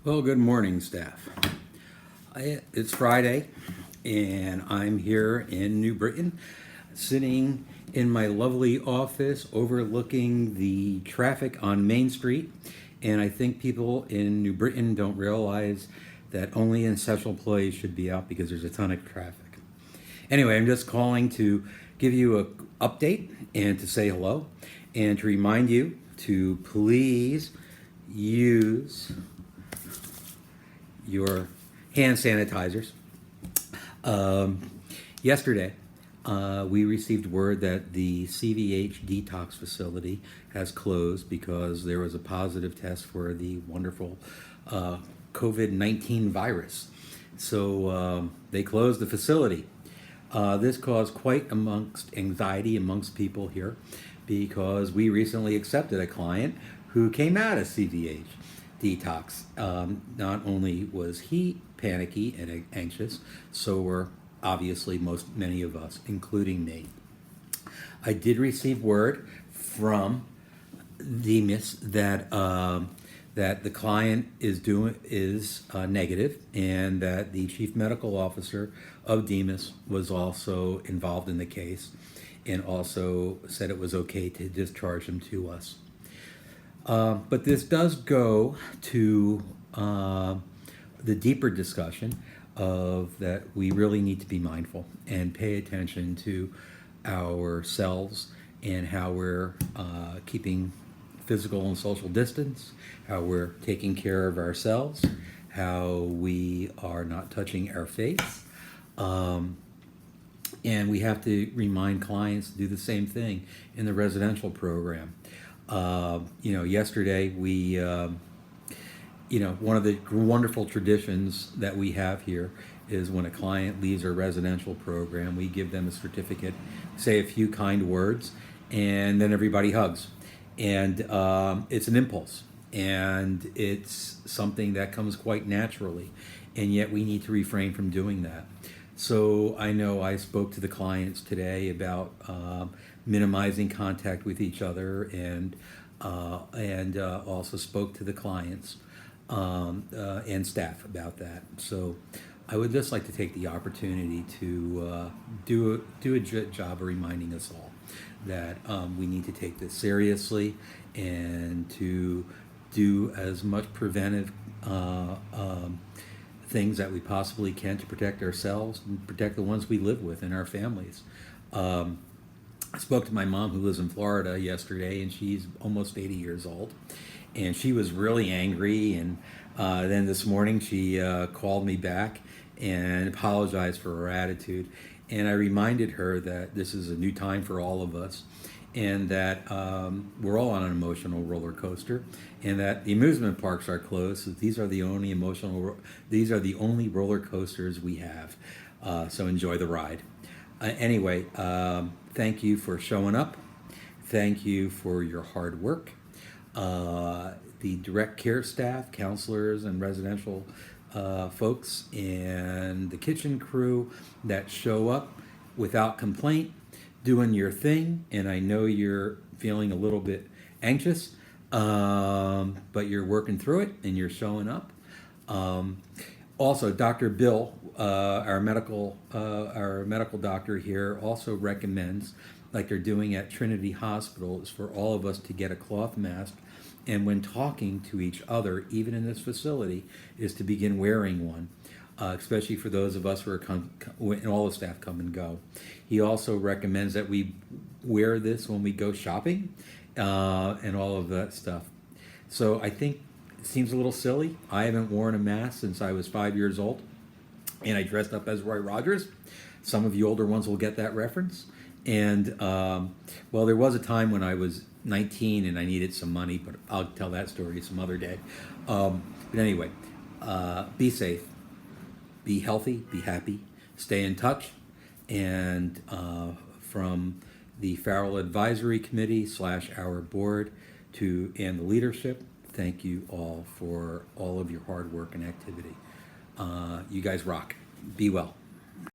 Well, good morning, staff. It's Friday, and I'm here in New Britain, sitting in my lovely office overlooking the traffic on Main Street. And I think people in New Britain don't realize that only essential employees should be out because there's a ton of traffic. Anyway, I'm just calling to give you an update and to say hello and to remind you to please use your hand sanitizers. Yesterday, we received word that the CVH detox facility has closed because there was a positive test for the wonderful COVID-19 virus. So they closed the facility. This caused quite amongst anxiety amongst people here because we recently accepted a client who came out of CVH detox. Not only was he panicky and anxious, so were obviously many of us, including me. I did receive word from Demas that that the client is negative, and that the chief medical officer of Demas was also involved in the case, and also said it was okay to discharge him to us. But this does go to the deeper discussion of that we really need to be mindful and pay attention to ourselves and how we're keeping physical and social distance, how we're taking care of ourselves, how we are not touching our face. And we have to remind clients to do the same thing in the residential program. Yesterday we, one of the wonderful traditions that we have here is when a client leaves our residential program, we give them a certificate, say a few kind words, and then everybody hugs. And it's an impulse, and it's something that comes quite naturally, and yet we need to refrain from doing that. So I know I spoke to the clients today about minimizing contact with each other, and also spoke to the clients and staff about that. So I would just like to take the opportunity to do a job of reminding us all that we need to take this seriously and to do as much preventive things that we possibly can to protect ourselves and protect the ones we live with and our families. I spoke to my mom, who lives in Florida, yesterday, and she's almost 80 years old. And she was really angry, and then this morning she called me back and apologized for her attitude. And I reminded her that this is a new time for all of us, and that we're all on an emotional roller coaster, and that the amusement parks are closed. So these are the only roller coasters we have. So enjoy the ride. Anyway, thank you for showing up. Thank you for your hard work. The direct care staff, counselors, and residential folks, and the kitchen crew that show up without complaint, doing your thing. And I know you're feeling a little bit anxious, but you're working through it and you're showing up. Also, Dr. Bill, our medical doctor here, also recommends, like they're doing at Trinity Hospital, is for all of us to get a cloth mask, and when talking to each other, even in this facility, is to begin wearing one, especially for those of us who are when all the staff come and go. He also recommends that we wear this when we go shopping, and all of that stuff. So I think it seems a little silly. I haven't worn a mask since I was 5 years old, and I dressed up as Roy Rogers. Some of you older ones will get that reference. And, well, there was a time when I was 19 and I needed some money, but I'll tell that story some other day. But anyway, be safe, be healthy, be happy, stay in touch. And from the Farrell Advisory Committee / our board and the leadership, thank you all for all of your hard work and activity. You guys rock. Be well.